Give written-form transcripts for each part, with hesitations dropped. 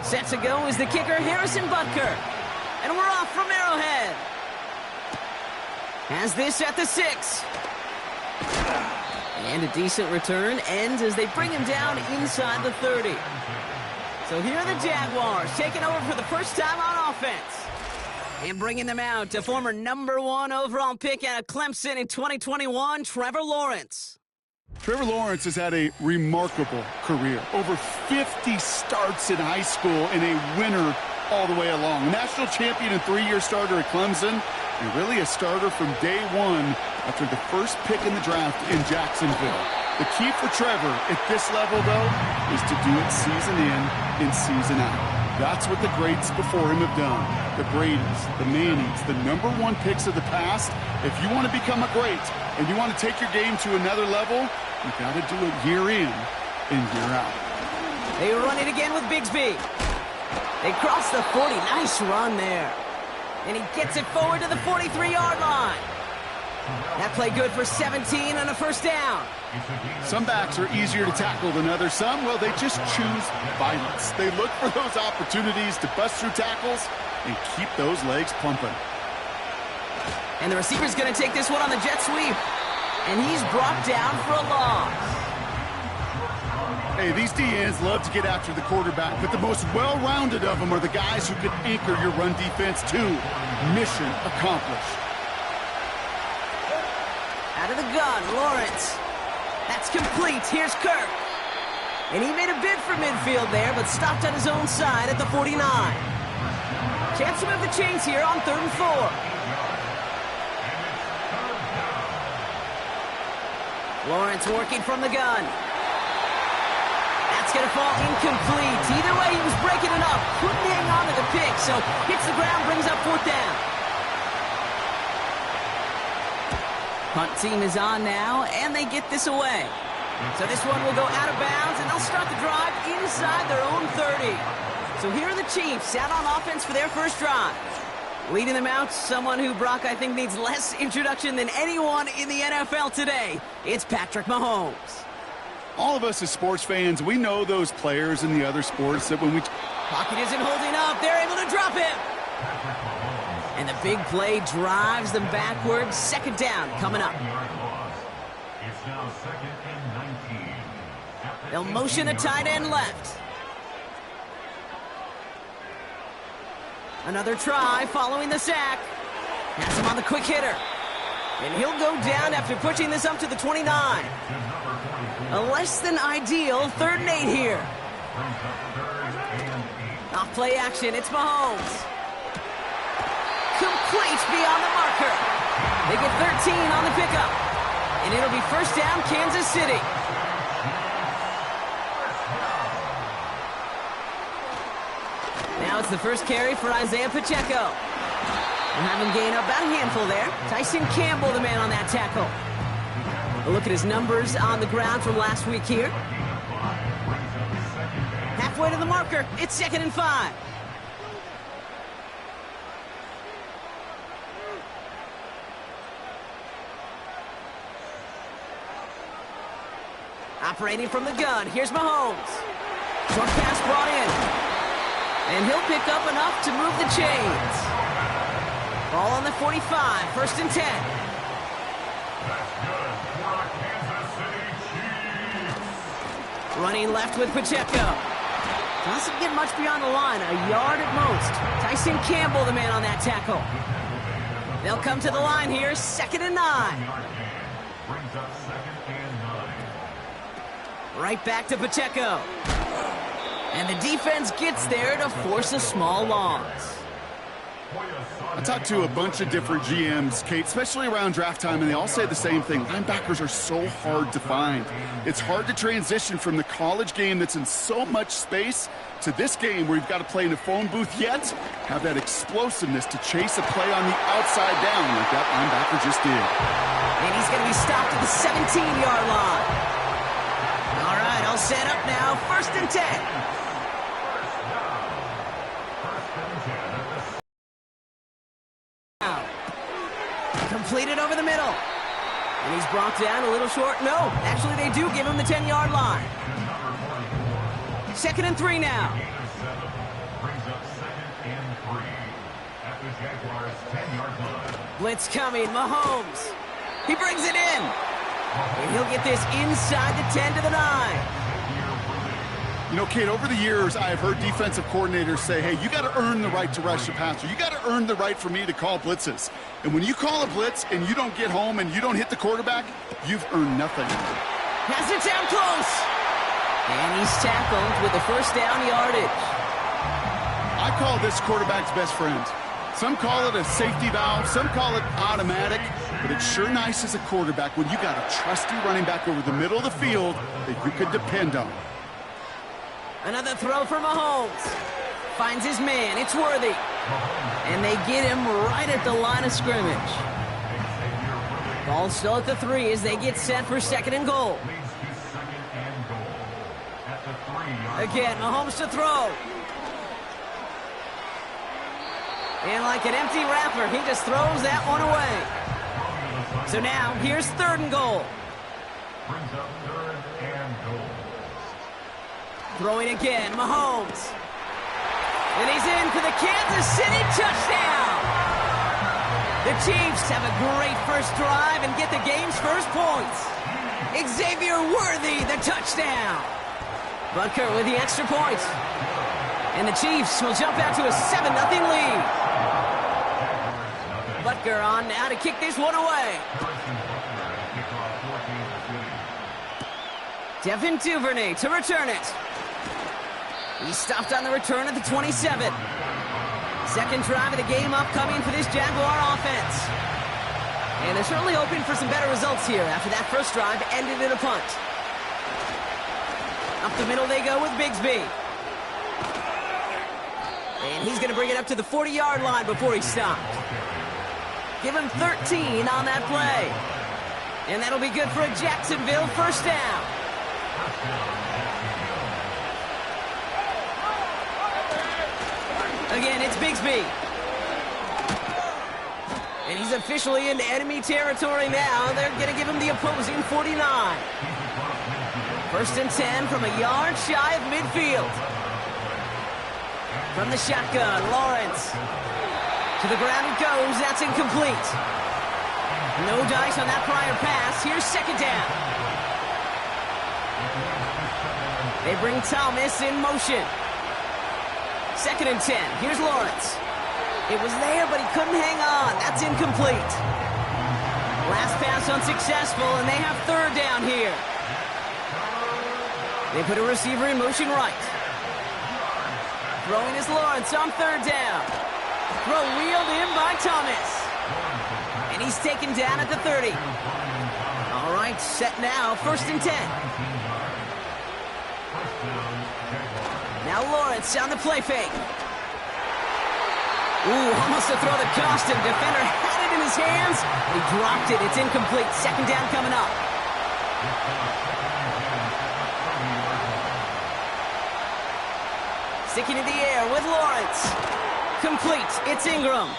Set to go is the kicker, Harrison Butker. And we're off from Arrowhead. Has this at the 6. And a decent return ends as they bring him down inside the 30. So here are the Jaguars taking over for the first time on offense. And bringing them out to former #1 overall pick out of Clemson in 2021, Trevor Lawrence. Trevor Lawrence has had a remarkable career. Over 50 starts in high school and a winner all the way along. National champion and 3-year starter at Clemson, and really a starter from day one after the first pick in the draft in Jacksonville. The key for Trevor at this level, though, is to do it season in and season out. That's what the greats before him have done. The Bradys, the Mannings, the #1 picks of the past. If you want to become a great and you want to take your game to another level, you got to do it year in and year out. They run it again with Bigsby. They cross the 40. Nice run there. And he gets it forward to the 43-yard line. That play good for 17 and a first down. Some backs are easier to tackle than others. Some, well, they just choose violence. They look for those opportunities to bust through tackles and keep those legs pumping. And the receiver's going to take this one on the jet sweep. And he's brought down for a loss. Hey, these DNs love to get after the quarterback, but the most well-rounded of them are the guys who can anchor your run defense too. Mission accomplished. Out of the gun, Lawrence. That's complete. Here's Kirk. And he made a bid for midfield there, but stopped on his own side at the 49. Chance to move the chains here on 3rd and 4. Lawrence working from the gun. That's going to fall incomplete. Either way, he was breaking it up. Couldn't hang on to the pick, so hits the ground, brings up 4th down. Punt team is on now, and they get this away. So this one will go out of bounds, and they'll start the drive inside their own 30. So here are the Chiefs out on offense for their first drive. Leading them out, someone who, Brock, I think needs less introduction than anyone in the NFL today. It's Patrick Mahomes. All of us as sports fans, we know those players in the other sports that when we... Pocket isn't holding up. They're able to drop him. And the big play drives them backwards. 2nd down coming up. It's now 2nd and 19. They'll motion a tight end left. Another try following the sack. Has him on the quick hitter. And he'll go down after pushing this up to the 29. A less than ideal 3rd and 8 here. Off play action, it's Mahomes. Complete beyond the marker. They get 13 on the pickup. And it'll be 1st down, Kansas City. Now it's the first carry for Isaiah Pacheco. We'll have him gain about a handful there. Tyson Campbell, the man on that tackle. A look at his numbers on the ground from last week here. Halfway to the marker. It's 2nd and 5. Operating from the gun, here's Mahomes. Short pass brought in. And he'll pick up enough to move the chains. Ball on the 45, 1st and 10. Running left with Pacheco. Doesn't get much beyond the line, a yard at most. Tyson Campbell, the man on that tackle. They'll come to the line here, 2nd and 9. Right back to Pacheco. And the defense gets there to force a small loss. I talked to a bunch of different GMs, Kate, especially around draft time, and they all say the same thing. Linebackers are so hard to find. It's hard to transition from the college game that's in so much space to this game where you've got to play in a phone booth, yet have that explosiveness to chase a play on the outside down like that linebacker just did. And he's going to be stopped at the 17-yard line. All right, all set up now. 1st and 10. Completed over the middle. And he's brought down a little short. No, actually they do give him the 10-yard line. 2nd and 3 now. Gain of 7 brings up 2nd and 3 at the Jaguars' 10-yard line. Blitz coming, Mahomes. He brings it in. And he'll get this inside the 10 to the 9. You know, Kate, over the years, I have heard defensive coordinators say, hey, you got to earn the right to rush the passer. You got to earn the right for me to call blitzes. And when you call a blitz and you don't get home and you don't hit the quarterback, you've earned nothing. Has it down close. And he's tackled with the first down yardage. I call this quarterback's best friend. Some call it a safety valve, some call it automatic, but it's sure nice as a quarterback when you got a trusty running back over the middle of the field that you could depend on. Another throw for Mahomes. Finds his man. It's Worthy. And they get him right at the line of scrimmage. Ball still at the 3 as they get set for 2nd and goal. Again, Mahomes to throw. And like an empty wrapper, he just throws that one away. So now, here's 3rd and goal. Brings up 3rd and goal. Throwing again, Mahomes. And he's in for the Kansas City touchdown. The Chiefs have a great first drive and get the game's first points. Xavier Worthy, the touchdown. Butker with the extra point. And the Chiefs will jump out to a 7-0 lead. Butker on now to kick this one away. Devin Duvernay to return it. He stopped on the return at the 27. 2nd drive of the game upcoming for this Jaguar offense. And they're certainly hoping for some better results here after that first drive ended in a punt. Up the middle they go with Bigsby. And he's going to bring it up to the 40-yard line before he stopped. Give him 13 on that play. And that'll be good for a Jacksonville first down. Again, it's Bigsby. And he's officially into enemy territory now. They're going to give him the opposing 49. 1st and 10 from a yard shy of midfield. From the shotgun, Lawrence. To the ground it goes. That's incomplete. No dice on that prior pass. Here's 2nd down. They bring Thomas in motion. 2nd and 10. Here's Lawrence. It was there, but he couldn't hang on. That's incomplete. Last pass unsuccessful, and they have 3rd down here. They put a receiver in motion right. Throwing is Lawrence on 3rd down. Throw wheeled in by Thomas. And he's taken down at the 30. All right, set now, 1st and 10. Now Lawrence on the play fake. Ooh, almost a throw that cost him. Defender had it in his hands. He dropped it. It's incomplete. 2nd down coming up. Sticking in the air with Lawrence. Complete. It's Ingram.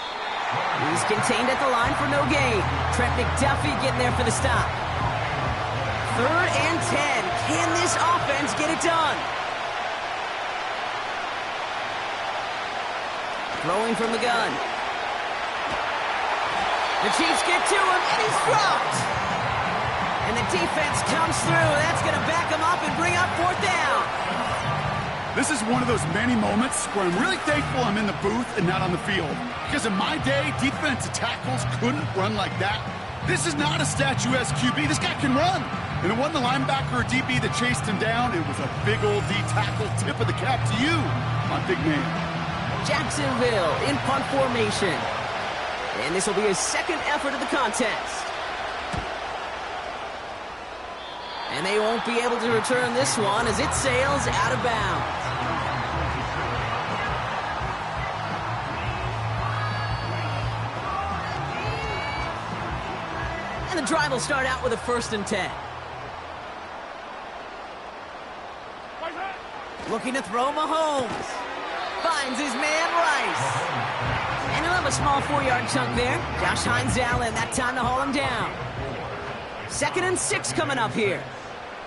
He's contained at the line for no gain. Trent McDuffie getting there for the stop. 3rd and 10. Can this offense get it done? Throwing from the gun. The Chiefs get to him, and he's dropped. And the defense comes through. That's going to back him up and bring up 4th down. This is one of those many moments where I'm really thankful I'm in the booth and not on the field. Because in my day, defensive tackles couldn't run like that. This is not a statuesque QB. This guy can run. And it wasn't the linebacker or DB that chased him down. It was a big old D tackle. Tip of the cap to you, my big man. Jacksonville in punt formation. And this will be his 2nd effort of the contest. And they won't be able to return this one as it sails out of bounds. And the drive will start out with a 1st and 10. Looking to throw Mahomes. Finds his man Rice. And he'll have a small 4-yard chunk there. Josh Hines Allen, that time to haul him down. 2nd and 6 coming up here.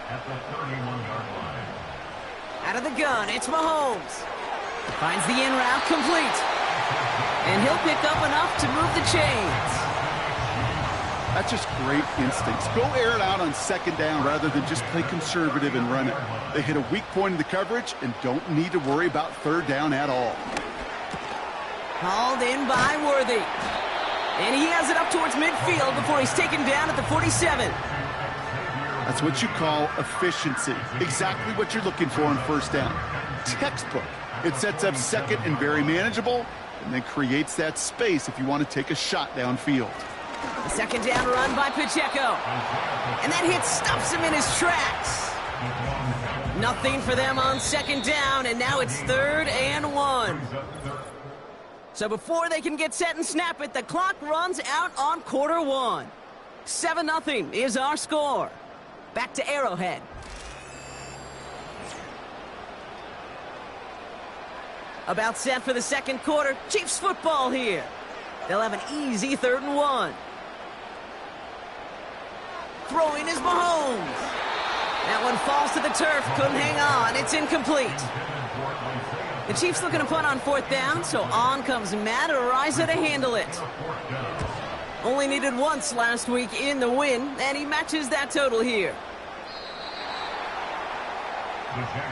At the 31-yard line. Out of the gun, it's Mahomes. Finds the in route complete. And he'll pick up enough to move the chains. That's just great instincts. Go air it out on second down rather than just play conservative and run it. They hit a weak point in the coverage and don't need to worry about third down at all. Hauled in by Worthy. And he has it up towards midfield before he's taken down at the 47. That's what you call efficiency. Exactly what you're looking for on first down. Textbook. It sets up second and very manageable, and then creates that space if you want to take a shot downfield. The second down run by Pacheco. And that hit stops him in his tracks. Nothing for them on second down, and now it's 3rd and 1. So before they can get set and snap it, the clock runs out on quarter 1. 7-0 is our score. Back to Arrowhead. About set for the second quarter. Chiefs football here. They'll have an easy 3rd and 1. Throwing is Mahomes. That one falls to the turf. Couldn't hang on. It's incomplete. The Chiefs looking to punt on 4th down, so on comes Matt Araiza to handle it. Only needed once last week in the win, and he matches that total here.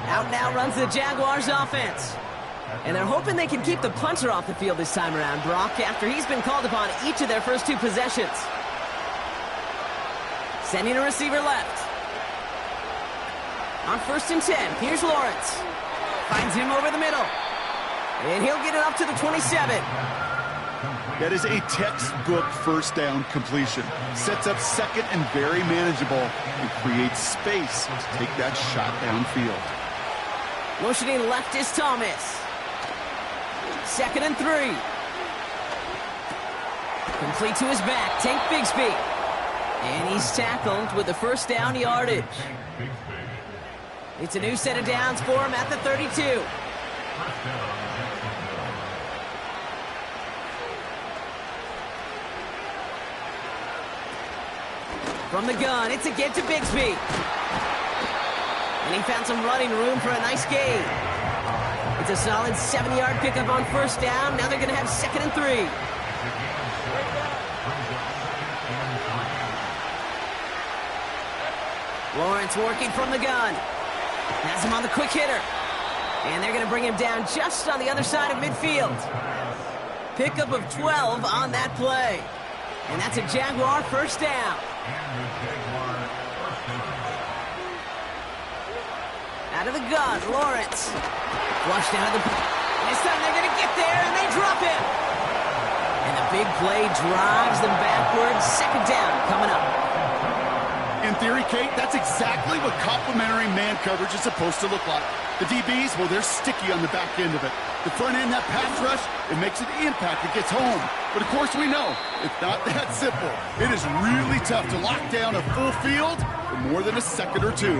Out now runs the Jaguars offense. And they're hoping they can keep the punter off the field this time around, Brock, after he's been called upon each of their first 2 possessions. Sending a receiver left. On 1st and 10, here's Lawrence. Finds him over the middle. And he'll get it up to the 27. That is a textbook first down completion. Sets up second and very manageable and creates space to take that shot downfield. Motioning left is Thomas. 2nd and 3. Complete to his back. Tank Bigsby. And he's tackled with the first down yardage. It's a new set of downs for him at the 32. From the gun, it's again to Bigsby. And he found some running room for a nice gain. It's a solid 7-yard pickup on first down. Now they're going to have 2nd and 3. Lawrence working from the gun. Has him on the quick hitter. And they're going to bring him down just on the other side of midfield. Pickup of 12 on that play. And that's a Jaguar first down. Out of the gun, Lawrence. Flushed out of the... This time they're going to get there, and they drop him. And the big play drives them backwards. 2nd down coming up. In theory, Kate, that's exactly what complementary man coverage is supposed to look like. The DBs, well, they're sticky on the back end of it. The front end, that pass rush, it makes an impact. It gets home. But, of course, we know it's not that simple. It is really tough to lock down a full field for more than a second or 2.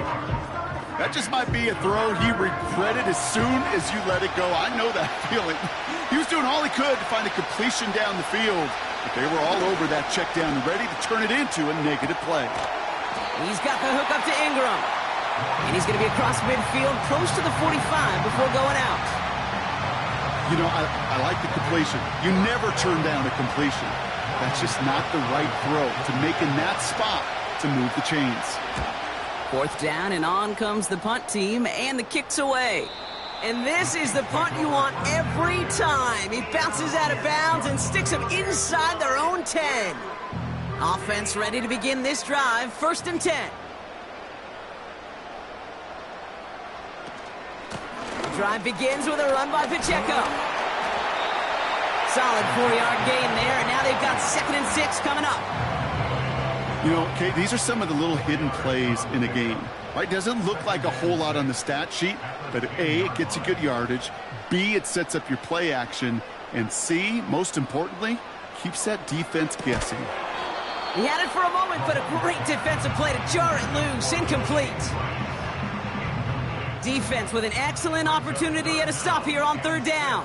That just might be a throw he regretted as soon as you let it go. I know that feeling. He was doing all he could to find a completion down the field, but they were all over that check down, ready to turn it into a negative play. He's got the hook up to Ingram. And he's going to be across midfield, close to the 45 before going out. You know, I like the completion. You never turn down a completion. That's just not the right throw to make in that spot to move the chains. 4th down, and on comes the punt team, and the kick's away. And this is the punt you want every time. He bounces out of bounds and sticks them inside their own 10. Offense ready to begin this drive. 1st and 10. The drive begins with a run by Pacheco. Solid 4-yard gain there, and now they've got 2nd and 6 coming up. You know, Kate, these are some of the little hidden plays in a game. Right? Doesn't look like a whole lot on the stat sheet, but A, it gets you good yardage. B, it sets up your play action. And C, most importantly, keeps that defense guessing. He had it for a moment, but a great defensive play to jar it loose. Incomplete. Defense with an excellent opportunity at a stop here on 3rd down.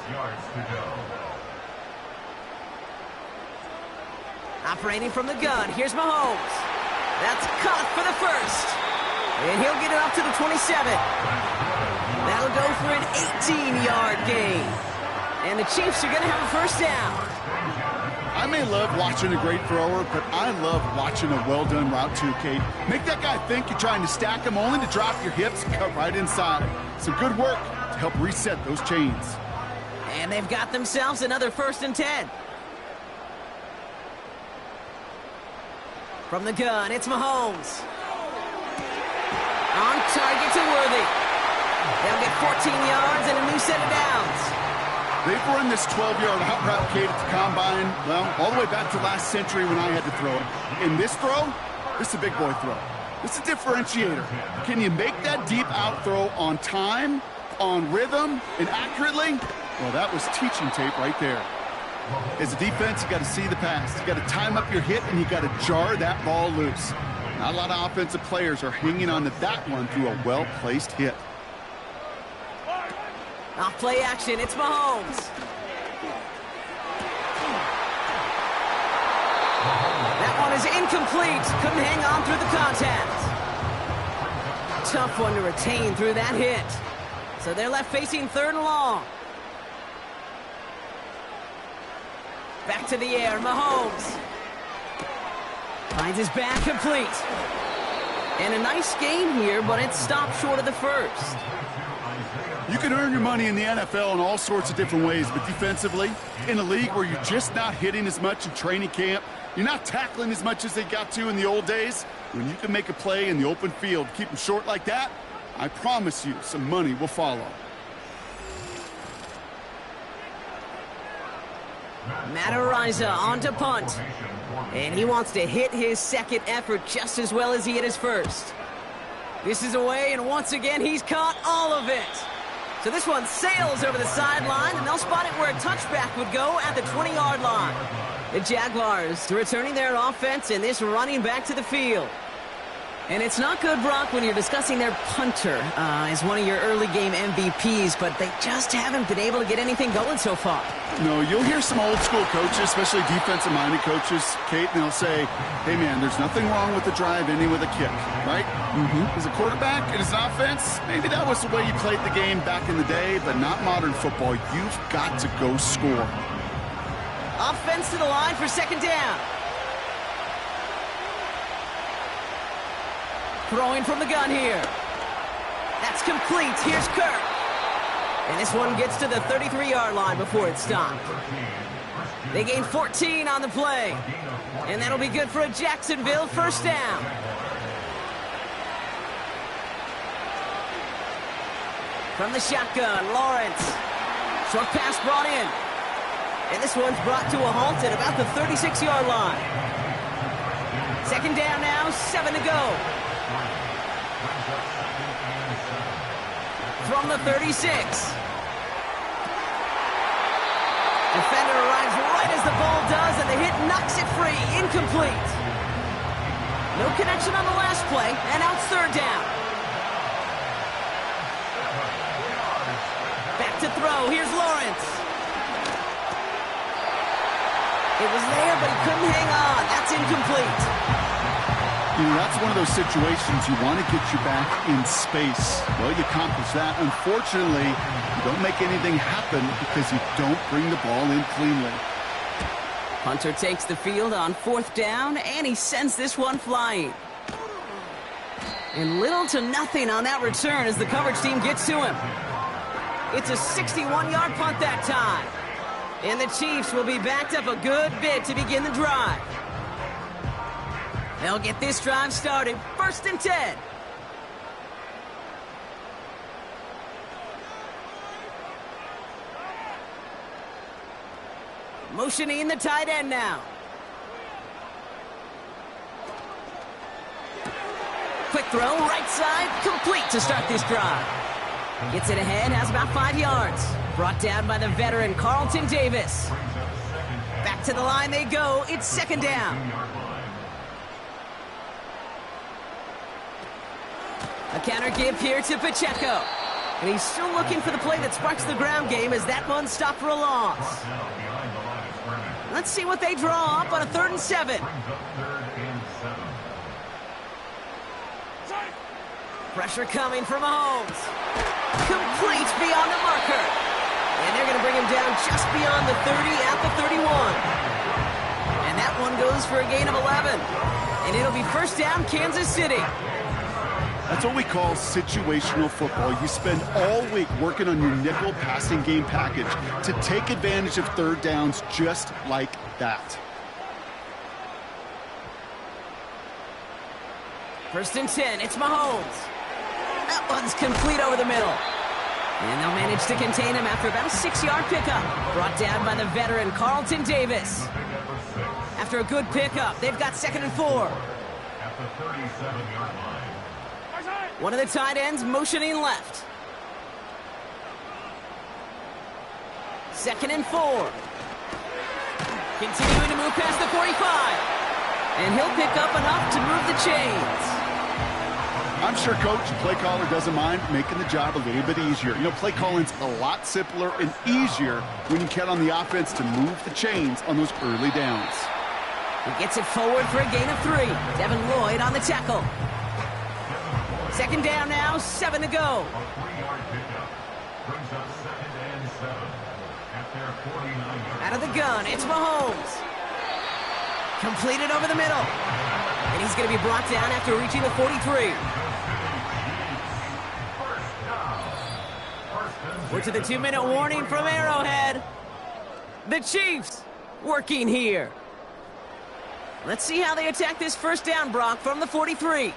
Operating from the gun, here's Mahomes. That's caught for the first. And he'll get it up to the 27. That That'll go for an 18-yard gain. And the Chiefs are going to have a first down. I may love watching a great thrower, but I love watching a well-done route too, Kate. Make that guy think you're trying to stack him only to drop your hips and cut right inside. Some good work to help reset those chains. And they've got themselves another 1st and 10. From the gun, it's Mahomes. On target to Worthy. They'll get 14 yards and a new set of downs. They've run this 12-yard out route, Kate, at the combine, well, all the way back to last century when I had to throw it. In this throw, this is a big boy throw. This is a differentiator. Can you make that deep out throw on time, on rhythm, and accurately? Well, that was teaching tape right there. As a defense, you got to see the pass. You got to time up your hit, and you got to jar that ball loose. Not a lot of offensive players are hanging on to that one through a well-placed hit. Off play action, it's Mahomes. That one is incomplete. Couldn't hang on through the contact. Tough one to retain through that hit. So they're left facing 3rd and long. Back to the air, Mahomes. Finds his back complete. And a nice gain here, but it stopped short of the first. You can earn your money in the NFL in all sorts of different ways, but defensively, in a league where you're just not hitting as much in training camp, you're not tackling as much as they got to in the old days, when you can make a play in the open field, keep them short like that, I promise you some money will follow. Matt Ariza on to punt. And he wants to hit his second effort just as well as he hit his first. This is away, and once again, he's caught all of it. So this one sails over the sideline, and they'll spot it where a touchback would go at the 20-yard line. The Jaguars returning their offense, and this running back to the field. And it's not good, Brock, when you're discussing their punter as one of your early game MVPs, but they just haven't been able to get anything going so far. No, you'll hear some old school coaches, especially defensive-minded coaches, Kate, and they'll say, hey, man, there's nothing wrong with the drive ending with a kick, right? As a quarterback and as an offense, maybe that was the way you played the game back in the day, but not modern football. You've got to go score. Offense to the line for 2nd down. Throwing from the gun here. That's complete. Here's Kirk. And this one gets to the 33-yard line before it's stopped. They gain 14 on the play. And that'll be good for a Jacksonville 1st down. From the shotgun, Lawrence. Short pass brought in. And this one's brought to a halt at about the 36-yard line. 2nd down now, 7 to go. From the 36. Defender arrives right as the ball does, and the hit knocks it free. Incomplete. No connection on the last play, and now it's 3rd down. Back to throw. Here's Lawrence. It was there, but he couldn't hang on. That's incomplete. You know, that's one of those situations you want to get you back in space. Well, you accomplish that. Unfortunately, you don't make anything happen because you don't bring the ball in cleanly. Hunter takes the field on 4th down, and he sends this one flying. And little to nothing on that return as the coverage team gets to him. It's a 61-yard punt that time. And the Chiefs will be backed up a good bit to begin the drive. They'll get this drive started. 1st and 10. Motioning the tight end now. Quick throw, right side, complete to start this drive. Gets it ahead, has about 5 yards. Brought down by the veteran Carlton Davis. Back to the line they go. It's 2nd down. A counter give here to Pacheco. And he's still looking for the play that sparks the ground game as that one stopped for a loss. Let's see what they draw up on a 3rd and 7. Pressure coming from Mahomes. complete beyond the marker. And they're going to bring him down just beyond the 30 at the 31. And that one goes for a gain of 11. And it'll be first down, Kansas City. That's what we call situational football. You spend all week working on your nickel passing game package to take advantage of third downs just like that. First and 10, it's Mahomes. That one's complete over the middle. And they'll manage to contain him after about a 6-yard pickup. Brought down by the veteran, Carlton Davis. After a good pickup, they've got 2nd and 4. At the 37-yard line. One of the tight ends motioning left. 2nd and 4. Continuing to move past the 45. And he'll pick up enough to move the chains. I'm sure Coach, play caller, doesn't mind making the job a little bit easier. You know, play calling's a lot simpler and easier when you count on the offense to move the chains on those early downs. He gets it forward for a gain of 3. Devin Lloyd on the tackle. 2nd down now, 7 to go. A 3-yard pickup brings up 2nd and 7 at their 49-yard. Out of the gun, it's Mahomes. Completed over the middle. And he's going to be brought down after reaching the 43. We're to the 2-minute warning from Arrowhead. The Chiefs working here. Let's see how they attack this first down, Brock, from the 43.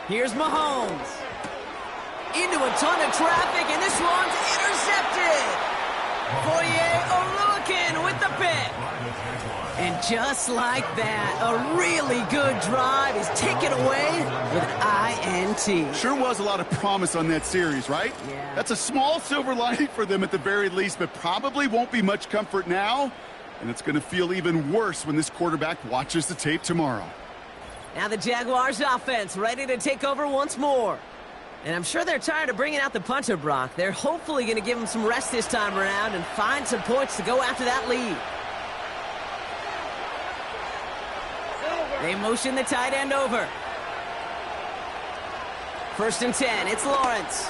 Here's Mahomes. Into a ton of traffic, and this one's intercepted. Oluwakin with the pick. And just like that, a really good drive is taken away with an INT. Sure was a lot of promise on that series, right? Yeah. That's a small silver lining for them at the very least, but probably won't be much comfort now. And it's going to feel even worse when this quarterback watches the tape tomorrow. Now the Jaguars offense ready to take over once more. And I'm sure they're tired of bringing out the punter, Brock. They're hopefully going to give him some rest this time around and find some points to go after that lead. They motion the tight end over. First and 10, it's Lawrence.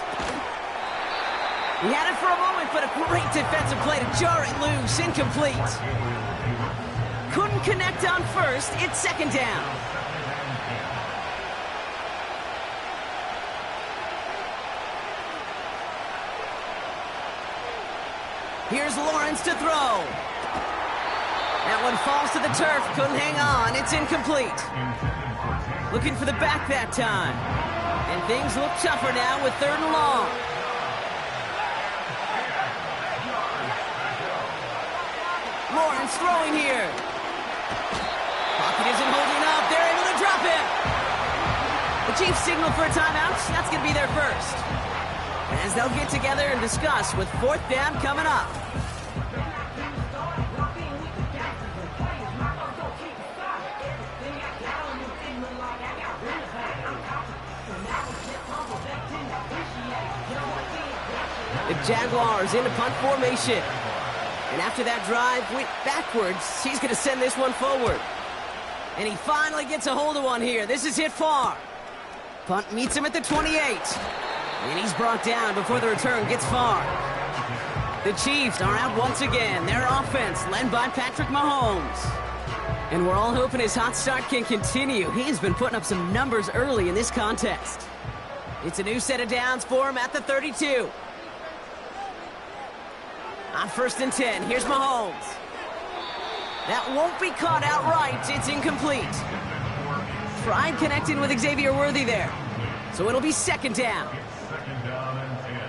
He had it for a moment, but a great defensive play to jar it loose, incomplete. Couldn't connect on first, it's 2nd down. Here's Lawrence to throw. That one falls to the turf, couldn't hang on, it's incomplete. Looking for the back that time. And things look tougher now with 3rd and long. Lawrence throwing here. Pocket isn't holding up, they're able to drop it. The Chiefs signal for a timeout, that's going to be their first. As they'll get together and discuss with 4th down coming up. The Jaguars into punt formation. And after that drive went backwards, he's going to send this one forward. And he finally gets a hold of one here. This is hit far. Punt meets him at the 28. And he's brought down before the return gets far. The Chiefs are out once again. Their offense led by Patrick Mahomes. And we're all hoping his hot start can continue. He has been putting up some numbers early in this contest. It's a new set of downs for him at the 32. On 1st and 10, here's Mahomes. That won't be caught outright. It's incomplete. Tried connecting with Xavier Worthy there. So it'll be 2nd down. 2nd down and 10.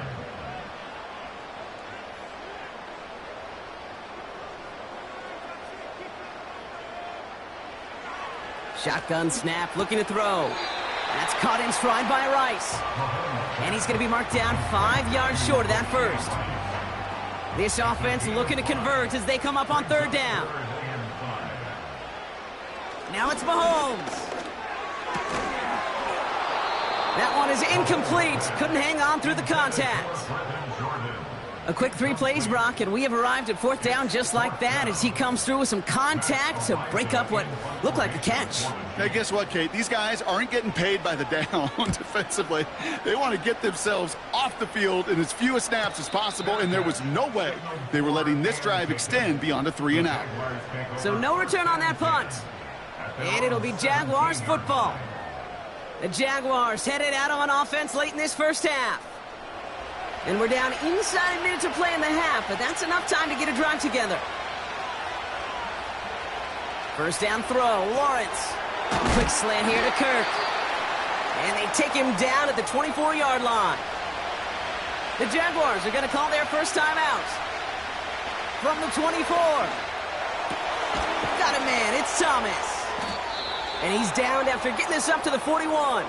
Shotgun snap, looking to throw. That's caught in stride by Rice. And he's going to be marked down 5 yards short of that first. This offense looking to convert as they come up on 3rd down. Now it's Mahomes. That one is incomplete. Couldn't hang on through the contact. A quick 3 plays, Brock, and we have arrived at fourth down just like that as he comes through with some contact to break up what looked like a catch. Hey, guess what, Kate? These guys aren't getting paid by the down defensively. They want to get themselves off the field in as few snaps as possible, and there was no way they were letting this drive extend beyond a 3 and out. So no return on that punt. And it'll be Jaguars football. The Jaguars headed out on offense late in this first half. And we're down inside a minute to play in the half, but that's enough time to get a drive together. First down throw, Lawrence. Quick slant here to Kirk. And they take him down at the 24-yard line. The Jaguars are going to call their first time out. From the 24. Got a man, it's Thomas. And he's downed after getting this up to the 41.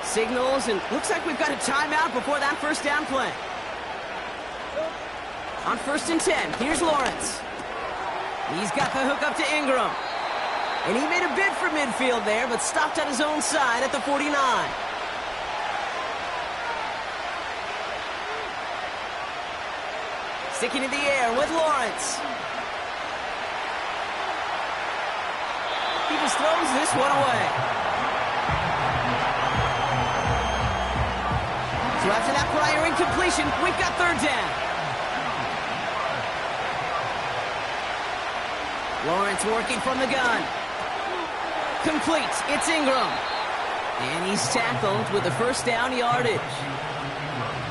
Signals, and looks like we've got a timeout before that first down play. On first and 10, here's Lawrence. He's got the hook up to Ingram. And he made a bid for midfield there, but stopped on his own side at the 49. Sticking in the air with Lawrence. He just throws this one away. So after that prior incompletion, we've got third down. Lawrence working from the gun. Complete. It's Ingram. And he's tackled with the first down yardage.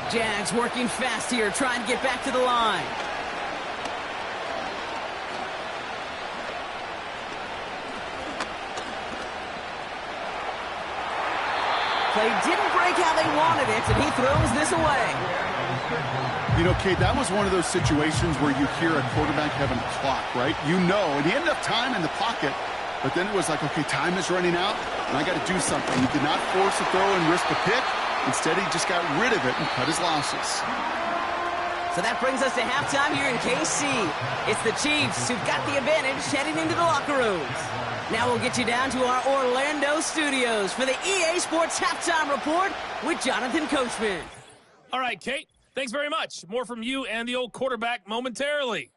Jags working fast here, trying to get back to the line. Play didn't break how they wanted it, and he throws this away. You know, Kate, that was one of those situations where you hear a quarterback having a clock, right? You know, and he ended up time in the pocket, but then it was like, okay, time is running out, and I got to do something. He did not force a throw and risk a pick. Instead, he just got rid of it and cut his losses. So that brings us to halftime here in KC. It's the Chiefs who've got the advantage heading into the locker rooms. Now we'll get you down to our Orlando studios for the EA Sports Halftime Report with Jonathan Coachman. All right, Kate, thanks very much. More from you and the old quarterback momentarily.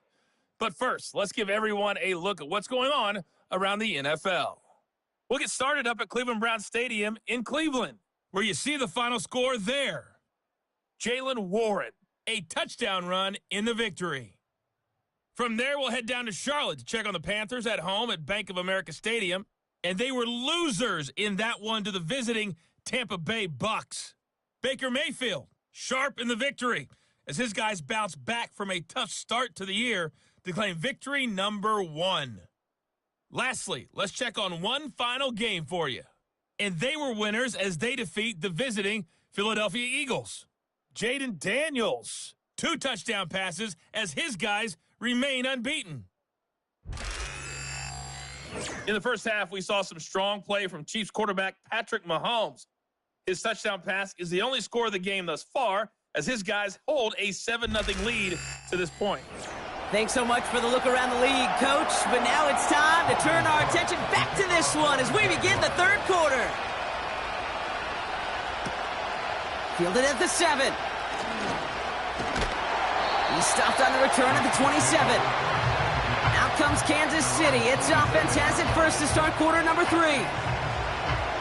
But first, let's give everyone a look at what's going on around the NFL. We'll get started up at Cleveland Browns Stadium in Cleveland, where you see the final score there. Jaylen Warren, a touchdown run in the victory. From there, we'll head down to Charlotte to check on the Panthers at home at Bank of America Stadium. And they were losers in that one to the visiting Tampa Bay Bucks. Baker Mayfield, sharp in the victory, as his guys bounce back from a tough start to the year to claim victory number 1. Lastly, let's check on one final game for you. And they were winners as they defeat the visiting Philadelphia Eagles. Jaden Daniels, 2 touchdown passes as his guys remain unbeaten. In the first half, we saw some strong play from Chiefs quarterback Patrick Mahomes. His touchdown pass is the only score of the game thus far, as his guys hold a 7-0 lead to this point. Thanks so much for the look around the league, Coach. But now it's time to turn our attention back to this one as we begin the third quarter. Fielded at the 7. He's stopped on the return at the 27. Out comes Kansas City. Its offense has it first to start quarter number 3.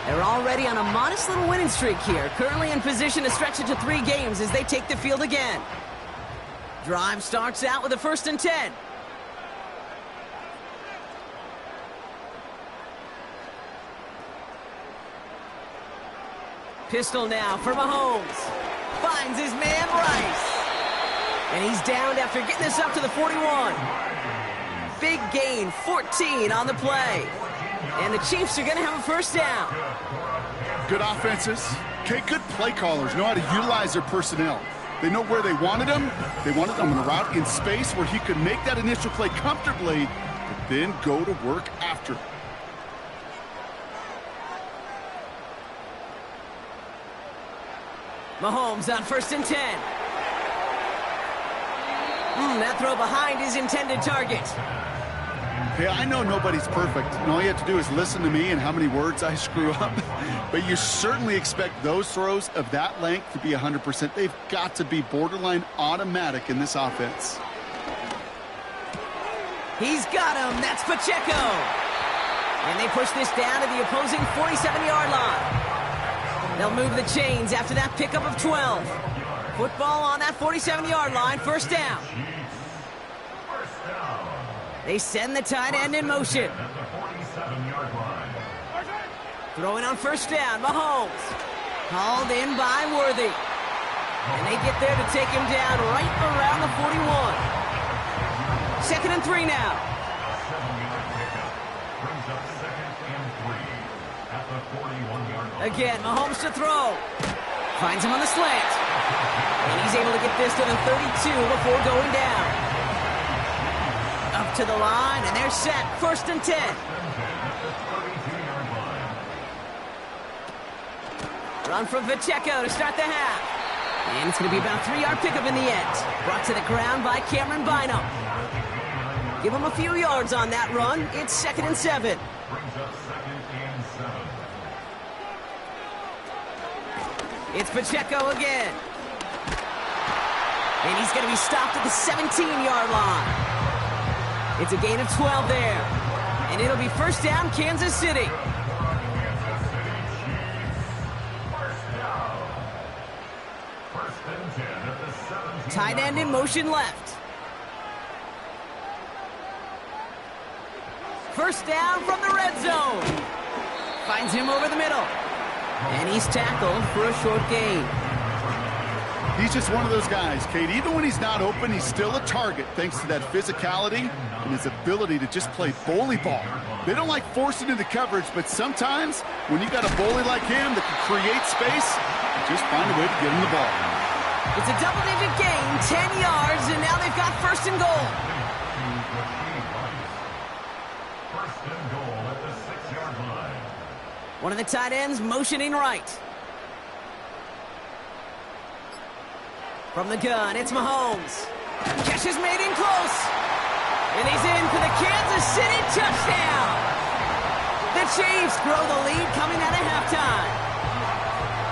They're already on a modest little winning streak here. Currently in position to stretch it to 3 games as they take the field again. Drive starts out with a first and 10. Pistol now for Mahomes. Finds his man Rice. And he's downed after getting this up to the 41. Big gain, 14 on the play. And the Chiefs are going to have a first down. Good offenses. Okay, good play callers know how to utilize their personnel. They know where they wanted him. They wanted him on a route in space where he could make that initial play comfortably, but then go to work after. Mahomes on first and 10. That throw behind his intended target. Hey, I know nobody's perfect, and all you have to do is listen to me and how many words I screw up. But you certainly expect those throws of that length to be 100%. They've got to be borderline automatic in this offense. He's got him. That's Pacheco. And they push this down to the opposing 47-yard line. They'll move the chains after that pickup of 12. Football on that 47-yard line. First down. They send the tight end in motion. Throwing on first down, Mahomes. Called in by Worthy. And they get there to take him down right around the 41. Second and 3 now. Again, Mahomes to throw. Finds him on the slant. And he's able to get this to the 32 before going down. Up to the line, and they're set. First and 10. Run from Pacheco to start the half. And it's going to be about a 3-yard pickup in the end. Brought to the ground by Cameron Bynum. Give him a few yards on that run. It's second and 7. It's Pacheco again. And he's going to be stopped at the 17-yard line. It's a gain of 12 there. And it'll be first down, Kansas City. Tight end in motion left. First down from the red zone. Finds him over the middle. And he's tackled for a short gain. He's just one of those guys, Kate. Even when he's not open, he's still a target thanks to that physicality and his ability to just play bully ball. They don't like forcing into coverage, but sometimes when you got a bully like him that can create space, just find a way to get him the ball. It's a double-digit gain, 10 yards, and now they've got first and goal. First and goal at the 6-yard line. One of the tight ends motioning right. From the gun, it's Mahomes. Catch is made in close. And he's in for the Kansas City touchdown. The Chiefs grow the lead coming out of halftime.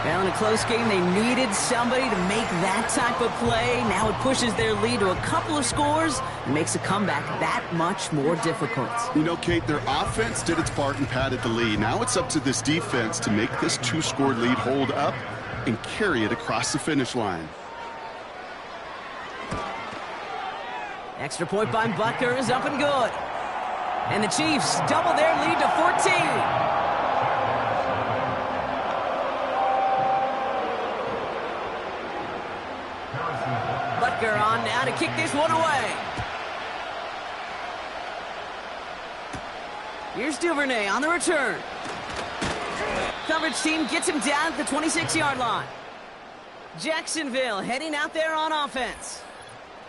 Well, in a close game, they needed somebody to make that type of play. Now it pushes their lead to a couple of scores and makes a comeback that much more difficult. You know, Kate, their offense did its part and padded the lead. Now it's up to this defense to make this 2-score lead hold up and carry it across the finish line. Extra point by Butker is up and good. And the Chiefs double their lead to 14. Butker on now to kick this one away. Here's Duvernay on the return. Coverage team gets him down at the 26-yard line. Jacksonville heading out there on offense.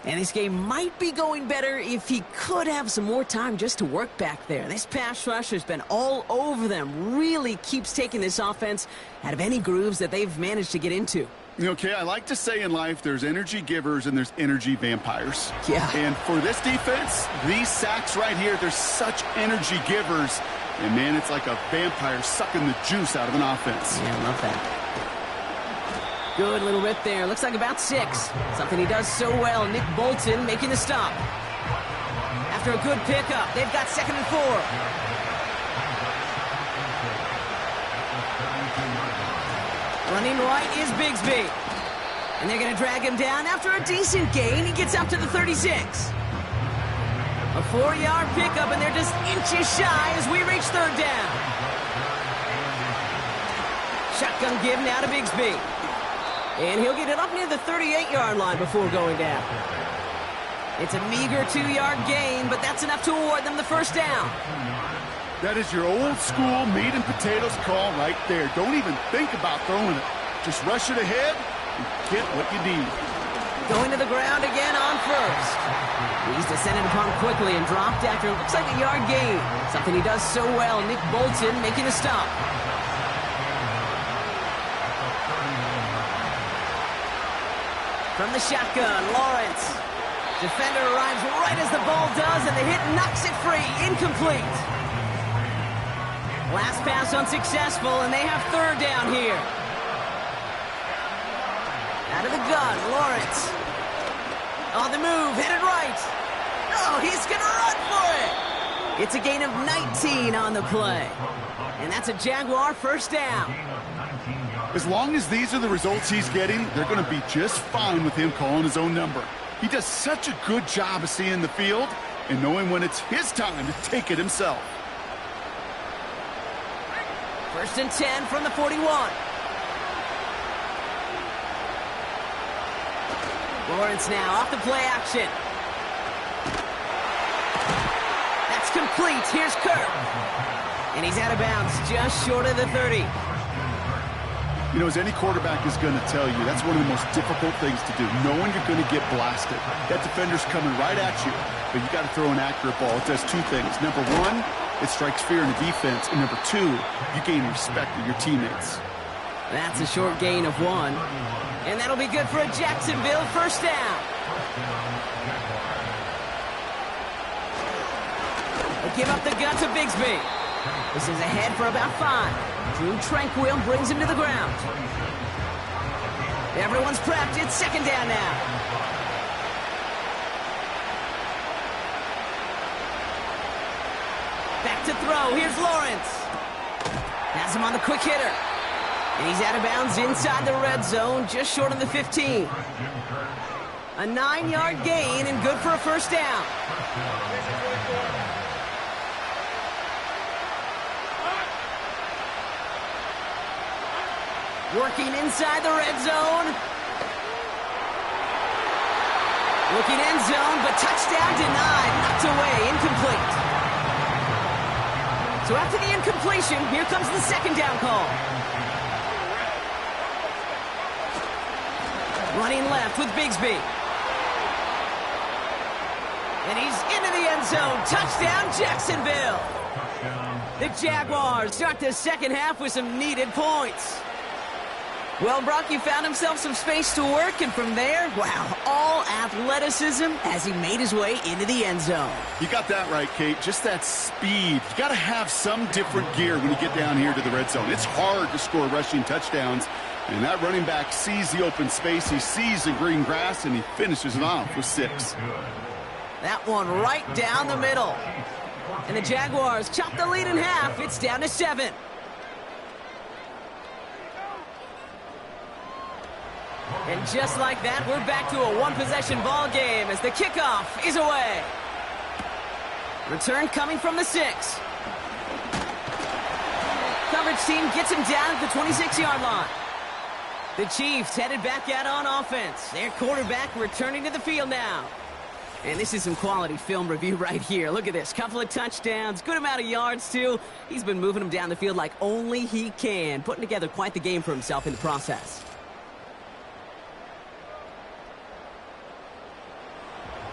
And this game might be going better if he could have some more time just to work back there. This pass rush has been all over them. Really keeps taking this offense out of any grooves that they've managed to get into. Okay, I like to say in life there's energy givers and there's energy vampires. Yeah. And for this defense, these sacks right here, they're such energy givers. And, man, it's like a vampire sucking the juice out of an offense. Yeah, I love that. Good little rip there. Looks like about 6. Something he does so well. Nick Bolton making the stop. After a good pickup, they've got second and 4. Running right is Bigsby. And they're going to drag him down after a decent gain. He gets up to the 36. A 4-yard pickup, and they're just inches shy as we reach third down. Shotgun give now to Bigsby. And he'll get it up near the 38-yard line before going down. It's a meager 2-yard gain, but that's enough to award them the first down. That is your old school meat and potatoes call right there. Don't even think about throwing it. Just rush it ahead and get what you need. Going to the ground again on first. He's descended upon quickly and dropped after it looks like a yard gain. Something he does so well. Nick Bolton making a stop. From the shotgun, Lawrence. Defender arrives right as the ball does, and the hit knocks it free. Incomplete. Last pass unsuccessful, and they have third down here. Out of the gun, Lawrence. On the move, headed right. Oh, he's going to run for it. It's a gain of 19 on the play. And that's a Jaguar first down. As long as these are the results he's getting, they're going to be just fine with him calling his own number. He does such a good job of seeing the field and knowing when it's his time to take it himself. First and 10 from the 41. Lawrence now off the play action. That's complete. Here's Kirk. And he's out of bounds just short of the 30. You know, as any quarterback is going to tell you, that's one of the most difficult things to do, knowing you're going to get blasted. That defender's coming right at you, but you got to throw an accurate ball. It does two things. Number one, it strikes fear in the defense, and number two, you gain respect of your teammates. That's a short gain of 1, and that'll be good for a Jacksonville first down. They give up the gut to Bigsby. This is ahead for about 5. Drew Tranquil brings him to the ground. Everyone's prepped. It's second down now. Back to throw. Here's Lawrence. Has him on the quick hitter. And he's out of bounds inside the red zone, just short of the 15. A 9-yard gain and good for a first down. Working inside the red zone. Looking end zone, but touchdown denied. Knocked away, incomplete. So after the incompletion, here comes the second down call. Running left with Bigsby. And he's into the end zone. Touchdown, Jacksonville. The Jaguars start the second half with some needed points. Well, Brock, he found himself some space to work, and from there, wow, all athleticism as he made his way into the end zone. You got that right, Kate. Just that speed. You got to have some different gear when you get down here to the red zone. It's hard to score rushing touchdowns, and that running back sees the open space, he sees the green grass, and he finishes it off with 6. That one right down the middle. And the Jaguars chop the lead in half. It's down to 7. And just like that, we're back to a one-possession ball game as the kickoff is away. Return coming from the 6. Coverage team gets him down at the 26-yard line. The Chiefs headed back out on offense. Their quarterback returning to the field now. And this is some quality film review right here. Look at this. Couple of touchdowns, good amount of yards, too. He's been moving them down the field like only he can, putting together quite the game for himself in the process.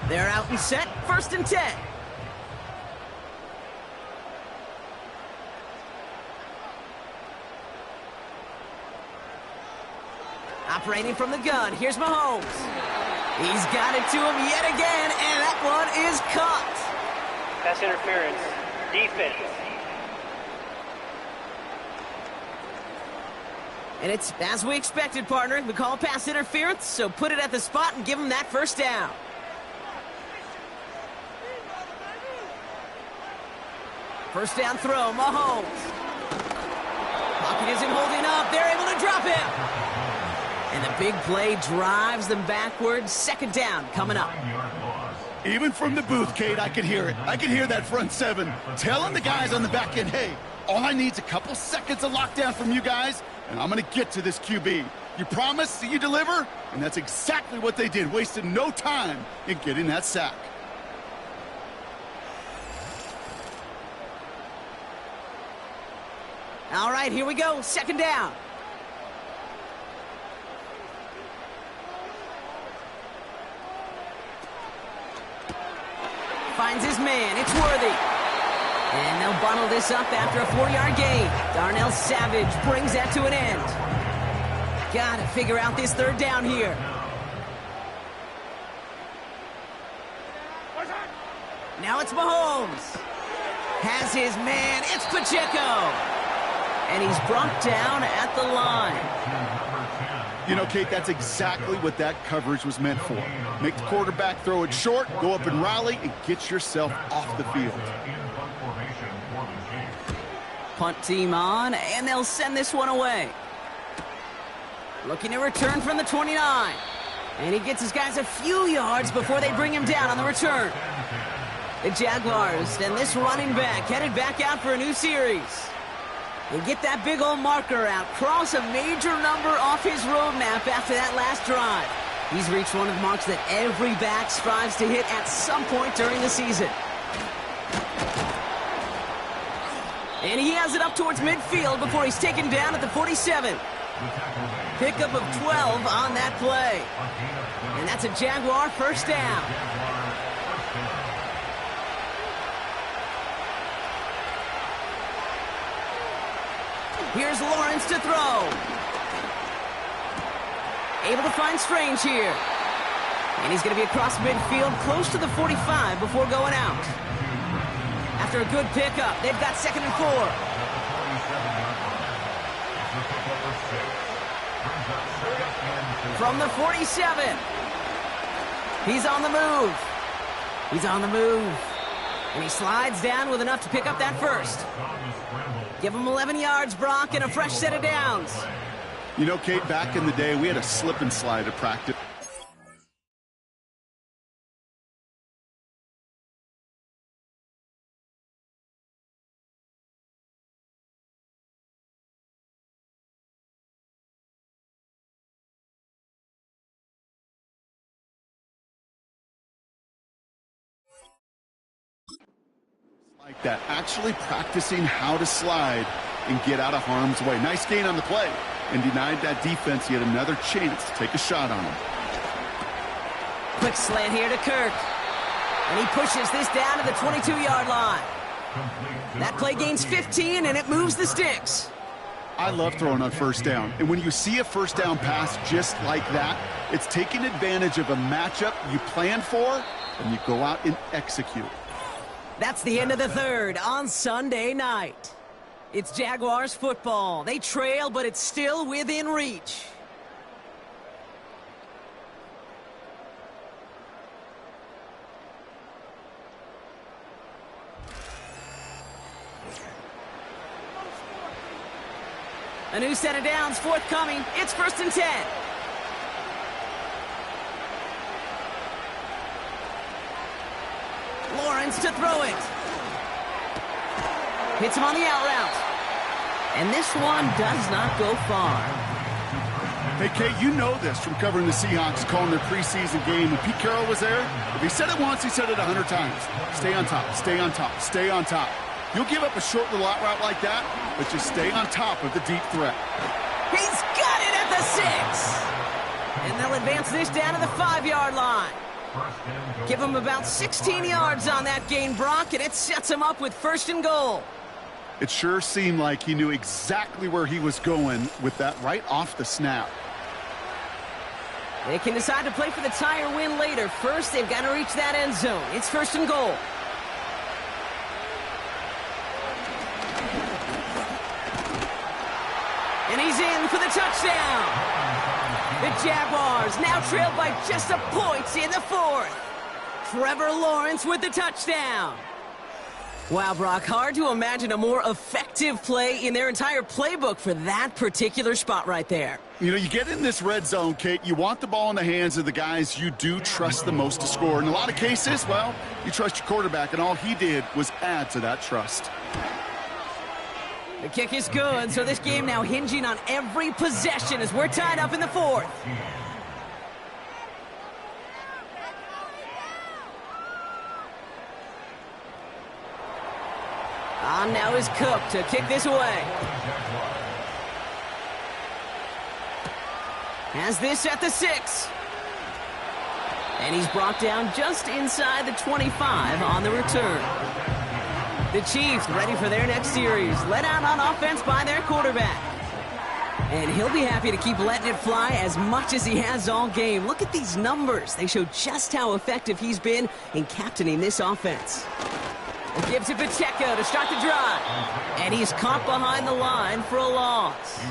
They're out and set. First and 10. Operating from the gun. Here's Mahomes. He's got it to him yet again, and that one is caught. Pass interference. Defense. And it's as we expected, partner. We call pass interference, so put it at the spot and give him that first down. First down throw, Mahomes. Pocket isn't holding up. They're able to drop him. And the big play drives them backwards. Second down coming up. Even from the booth, Kate, I could hear it. I could hear that front 7 telling the guys on the back end, hey, all I need is a couple seconds of lockdown from you guys, and I'm going to get to this QB. You promise that you deliver? And that's exactly what they did, wasted no time in getting that sack. All right, here we go. Second down. Finds his man. It's Worthy. And they'll bundle this up after a 4-yard gain. Darnell Savage brings that to an end. Got to figure out this third down here. Now it's Mahomes. Has his man. It's Pacheco. And he's brought down at the line. You know, Kate, that's exactly what that coverage was meant for. Make the quarterback throw it short, go up and rally, and get yourself off the field. Punt team on, and they'll send this one away. Looking to return from the 29. And he gets his guys a few yards before they bring him down on the return. The Jaguars and this running back headed back out for a new series. They get that big old marker out, cross a major number off his roadmap after that last drive. He's reached one of the marks that every back strives to hit at some point during the season. And he has it up towards midfield before he's taken down at the 47. Pickup of 12 on that play. And that's a Jaguar first down. Here's Lawrence to throw. Able to find Strange here. And he's going to be across midfield, close to the 45 before going out. After a good pickup, they've got 2nd and 4. From the 47. He's on the move. He's on the move. And he slides down with enough to pick up that first. Give him 11 yards, Brock, and a fresh set of downs. You know, Kate, back in the day, we had a slip and slide at practice. Like that, actually practicing how to slide and get out of harm's way. Nice gain on the play, and denied that defense yet another chance to take a shot on him. Quick slant here to Kirk, and he pushes this down to the 22-yard line. That play gains 15, and it moves the sticks. I love throwing on first down, and when you see a first down pass just like that, it's taking advantage of a matchup you planned for, and you go out and execute. That's the end of the third on Sunday night. It's Jaguars football. They trail, but it's still within reach. A new set of downs forthcoming. It's 1st and 10. Lawrence to throw it. Hits him on the out route. And this one does not go far. Hey, Kate, you know this from covering the Seahawks, calling their preseason game. When Pete Carroll was there, if he said it once, he said it 100 times. Stay on top, stay on top, stay on top. You'll give up a short little out route like that, but just stay on top of the deep threat. He's got it at the 6. And they'll advance this down to the 5-yard line. Give him about 16 yards on that gain, Brock, and it sets him up with 1st and goal. It sure seemed like he knew exactly where he was going with that right off the snap. They can decide to play for the tie or win later. First, they've got to reach that end zone. It's 1st and goal. And he's in for the touchdown. The Jaguars now trailed by just a point in the 4th. Trevor Lawrence with the touchdown. Wow, Brock, hard to imagine a more effective play in their entire playbook for that particular spot right there. You know, you get in this red zone, Kate, you want the ball in the hands of the guys you do trust the most to score. In a lot of cases, well, you trust your quarterback, and all he did was add to that trust. The kick is good, so this game now hinging on every possession as we're tied up in the 4th. On now is Cook to kick this away. Has this at the 6. And he's brought down just inside the 25 on the return. The Chiefs ready for their next series, led out on offense by their quarterback. And he'll be happy to keep letting it fly as much as he has all game. Look at these numbers. They show just how effective he's been in captaining this offense. He gives it Pacheco to start the drive. And he's caught behind the line for a loss.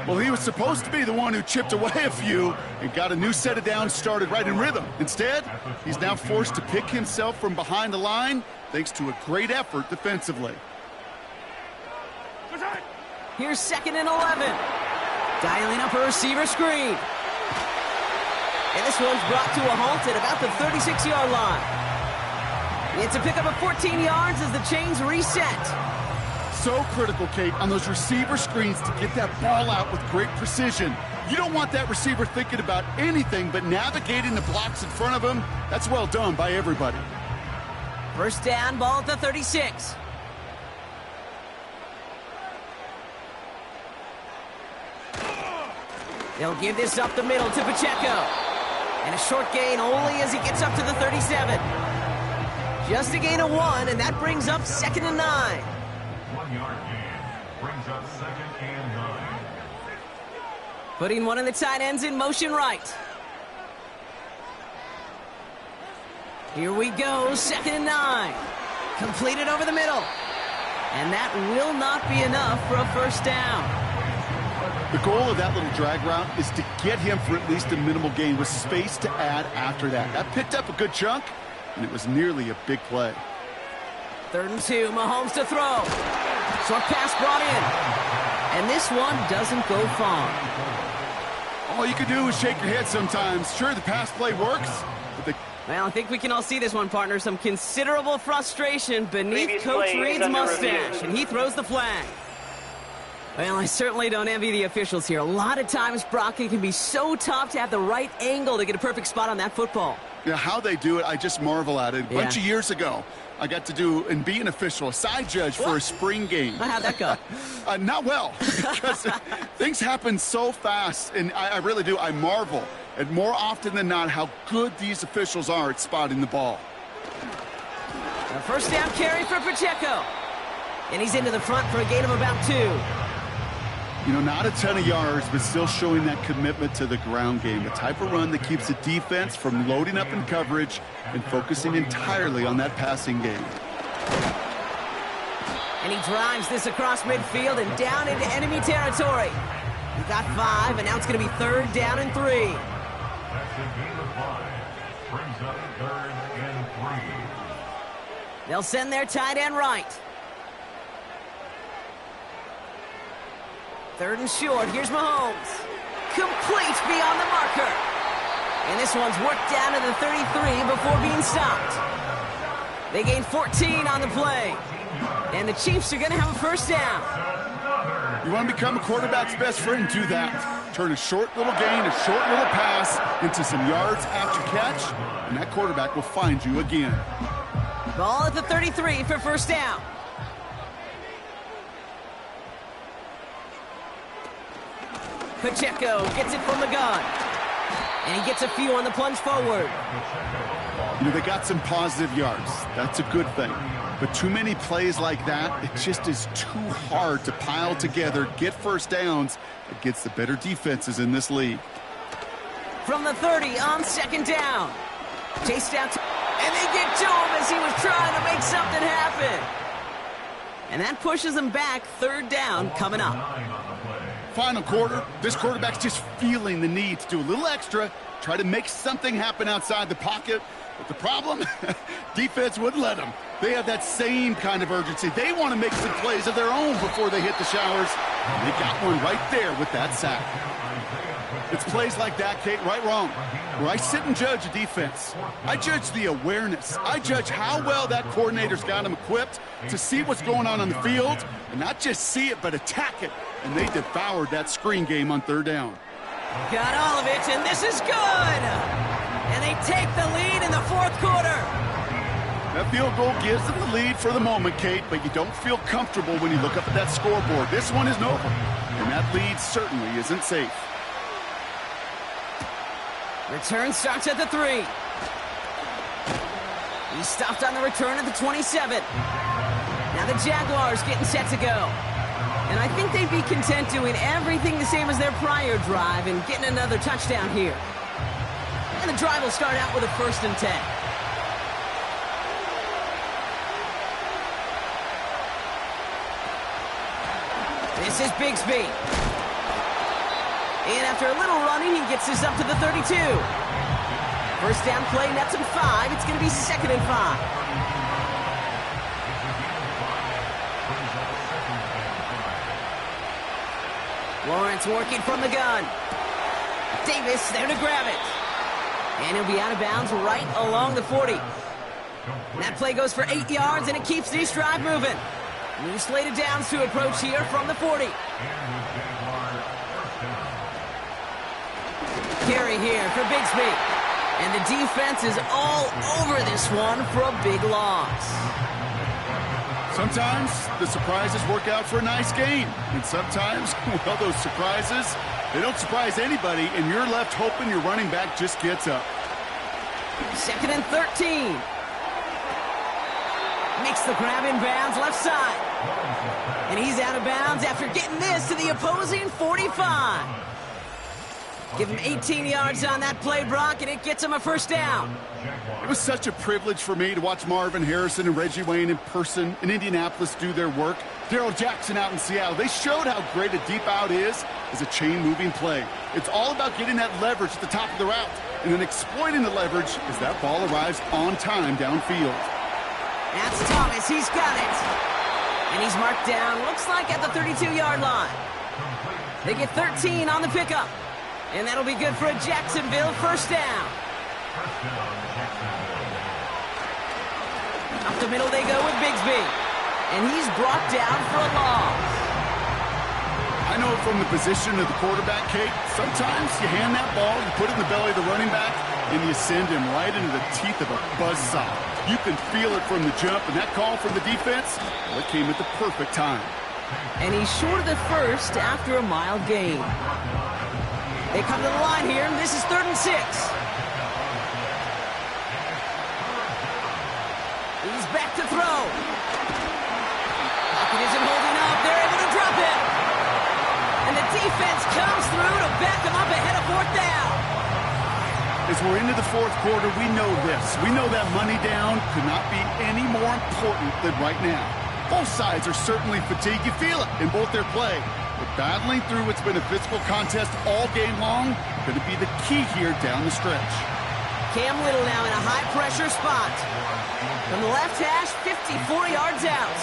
Well, he was supposed to be the one who chipped away a few and got a new set of downs started right in rhythm. Instead, he's now forced to pick himself from behind the line thanks to a great effort defensively. Here's 2nd and 11. Dialing up a receiver screen. And this one's brought to a halt at about the 36-yard line. It's a pickup of 14 yards as the chains reset. So critical, Kate, on those receiver screens to get that ball out with great precision. You don't want that receiver thinking about anything but navigating the blocks in front of him. That's well done by everybody. First down, ball at the 36. They'll give this up the middle to Pacheco. And a short gain only as he gets up to the 37. Just a gain of 1, and that brings up 2nd and 9. 1 yard gain brings up 2nd and 9. Putting one of the tight ends in motion right. Here we go, 2nd and 9. Completed over the middle. And that will not be enough for a first down. The goal of that little drag route is to get him for at least a minimal gain with space to add after that. That picked up a good chunk, and it was nearly a big play. 3rd and 2, Mahomes to throw. Short pass brought in. And this one doesn't go far. All you can do is shake your head sometimes. Sure, the pass play works, but Well, I think we can all see this one, partner. Some considerable frustration beneath Previous Coach play is Reed's under mustache, review. and he throws the flag. Well, I certainly don't envy the officials here. A lot of times, Brock, it can be so tough to have the right angle to get a perfect spot on that football. yeah, how they do it, I just marvel at it. A bunch Yeah. of years ago, I got to do and be an official, a side judge for a spring game. How'd that go? Not well, because things happen so fast, and I really do. I marvel at more often than not how good these officials are at spotting the ball. A first down carry for Pacheco. And he's into the front for a gain of about 2. You know, not a ton of yards, but still showing that commitment to the ground game. The type of run that keeps the defense from loading up in coverage and focusing entirely on that passing game. And he drives this across midfield and down into enemy territory. He got 5, and now it's going to be 3rd down and 3. That's a gain of 5. Brings up 3rd and 3. They'll send their tight end right. 3rd and short. Here's Mahomes. Complete beyond the marker. And this one's worked down to the 33 before being stopped. They gain 14 on the play. And the Chiefs are going to have a first down. You want to become a quarterback's best friend, do that. Turn a short little gain, a short little pass into some yards after catch, and that quarterback will find you again. Ball at the 33 for first down. Pacheco gets it from the gun. And he gets a few on the plunge forward. You know, they got some positive yards. That's a good thing. But too many plays like that, it just is too hard to pile together, get first downs against the better defenses in this league. From the 30 on 2nd down. Chased out, and they get to him as he was trying to make something happen. And that pushes them back. 3rd down coming up. Final quarter, this quarterback's just feeling the need to do a little extra, try to make something happen outside the pocket. But the problem, defense wouldn't let them. They have that same kind of urgency. They want to make some plays of their own before they hit the showers. And they got one right there with that sack. It's plays like that, Kate, right, wrong, where I sit and judge a defense. I judge the awareness. I judge how well that coordinator's got them equipped to see what's going on the field, and not just see it, but attack it. And they devoured that screen game on 3rd down. Got all of it, and this is good. And they take the lead in the 4th quarter. That field goal gives them the lead for the moment, Kate, but you don't feel comfortable when you look up at that scoreboard. This one isn't over, and that lead certainly isn't safe. Return starts at the 3. He stopped on the return at the 27. Now the Jaguars getting set to go. And I think they'd be content doing everything the same as their prior drive and getting another touchdown here. And the drive will start out with a 1st and 10. This is Bigsby. And after a little running, he gets this up to the 32. First down play, nets him 5. It's going to be 2nd and 5. Lawrence working from the gun. Davis there to grab it. And he'll be out of bounds right along the 40. And that play goes for 8 yards, and it keeps this drive moving. New slated downs to approach here from the 40. Carry here for Bigsby. And the defense is all over this one for a big loss. Sometimes the surprises work out for a nice game. And sometimes, well, those surprises, they don't surprise anybody, and you're left hoping your running back just gets up. 2nd and 13. Makes the grab in bounds left side. And he's out of bounds after getting this to the opposing 45. Give him 18 yards on that play, Brock, and it gets him a 1st down. It was such a privilege for me to watch Marvin Harrison and Reggie Wayne in person in Indianapolis do their work. Darrell Jackson out in Seattle. They showed how great a deep out is as a chain-moving play. It's all about getting that leverage at the top of the route and then exploiting the leverage as that ball arrives on time downfield. That's Thomas. He's got it. And he's marked down, looks like at the 32-yard line. They get 13 on the pickup. And that'll be good for a Jacksonville 1st down. Up the middle they go with Bigsby. And he's brought down for a loss. I know from the position of the quarterback, Kate, sometimes you hand that ball, you put it in the belly of the running back, and you send him right into the teeth of a buzzsaw. You can feel it from the jump, and that call from the defense, well, it came at the perfect time. And he's short of the 1st after a mild gain. They come to the line here, and this is 3rd and 6. He's back to throw. Pocket isn't holding up. They're able to drop it. And the defense comes through to back him up ahead of 4th down. As we're into the 4th quarter, we know this. We know that money down could not be any more important than right now. Both sides are certainly fatigued. You feel it in both their play. But battling through what's been a physical contest all game long, going to be the key here down the stretch. Cam Little now in a high-pressure spot. From the left hash, 54 yards out.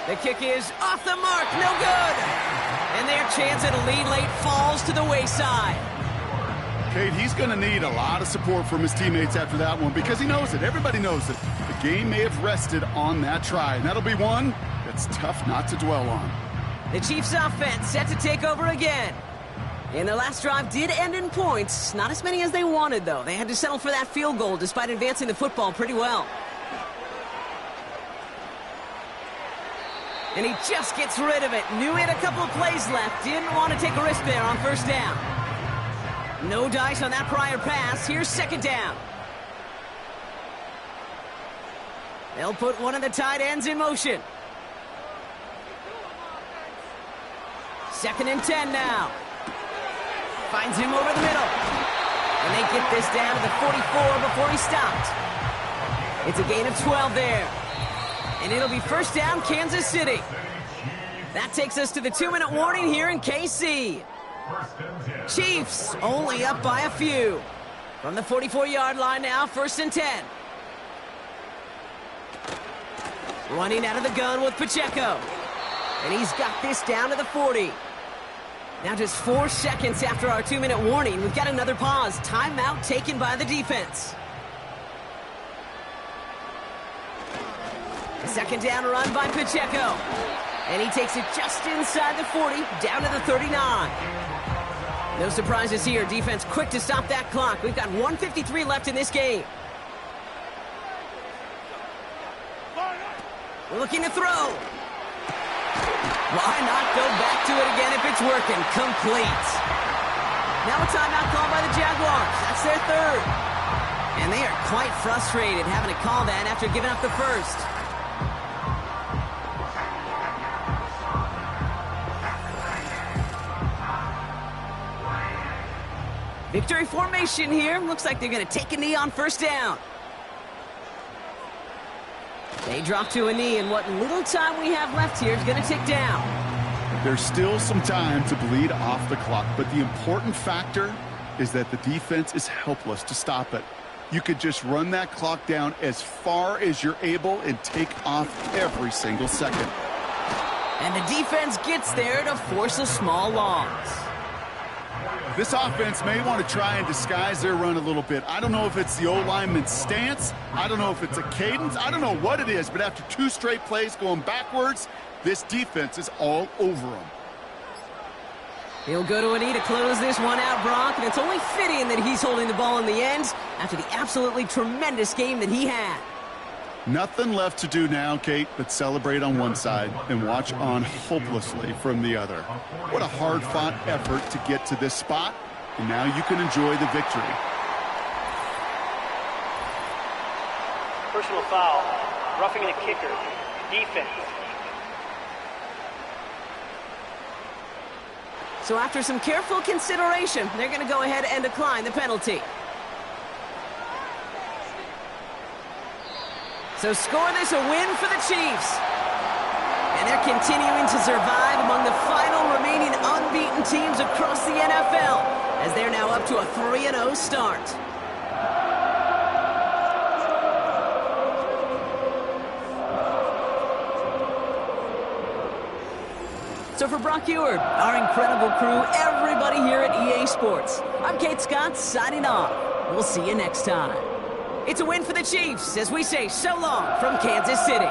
The kick is off the mark, no good. And their chance at a lead late falls to the wayside. Kate, he's going to need a lot of support from his teammates after that one because he knows it. Everybody knows it. The game may have rested on that try, and that'll be one that's tough not to dwell on. The Chiefs' offense set to take over again. And their last drive did end in points. Not as many as they wanted, though. They had to settle for that field goal despite advancing the football pretty well. And he just gets rid of it. Knew he had a couple of plays left. Didn't want to take a risk there on 1st down. No dice on that prior pass. Here's 2nd down. They'll put one of the tight ends in motion. 2nd and 10 now. Finds him over the middle. And they get this down to the 44 before he stopped. It's a gain of 12 there. And it'll be 1st down, Kansas City. That takes us to the 2-minute warning here in KC. Chiefs only up by a few. From the 44-yard line now, 1st and 10. Running out of the gun with Pacheco. And he's got this down to the 40. Now just 4 seconds after our 2-minute warning, we've got another pause. Timeout taken by the defense. A 2nd down run by Pacheco. And he takes it just inside the 40, down to the 39. No surprises here. Defense quick to stop that clock. We've got 1:53 left in this game. We're looking to throw. Why not go back to it again if it's working? Complete. Now a timeout called by the Jaguars. That's their 3rd. And they are quite frustrated having to call that after giving up the 1st. Victory formation here. Looks like they're going to take a knee on first down. They drop to a knee, and what little time we have left here is going to tick down. There's still some time to bleed off the clock, but the important factor is that the defense is helpless to stop it. You could just run that clock down as far as you're able and take off every single second. And the defense gets there to force a small loss. This offense may want to try and disguise their run a little bit. I don't know if it's the O-lineman's stance. I don't know if it's a cadence. I don't know what it is, but after 2 straight plays going backwards, this defense is all over them. He'll go to a knee to close this one out, Brock, and it's only fitting that he's holding the ball in the end after the absolutely tremendous game that he had. Nothing left to do now, Kate, but celebrate on one side and watch on hopelessly from the other. What a hard-fought effort to get to this spot, and now you can enjoy the victory. Personal foul. Roughing the kicker. Defense. So after some careful consideration, they're going to go ahead and decline the penalty. So score this a win for the Chiefs. And they're continuing to survive among the final remaining unbeaten teams across the NFL, as they're now up to a 3-0 start. So for Brock Eward, our incredible crew, everybody here at EA Sports, I'm Kate Scott signing off. We'll see you next time. It's a win for the Chiefs as we say so long from Kansas City.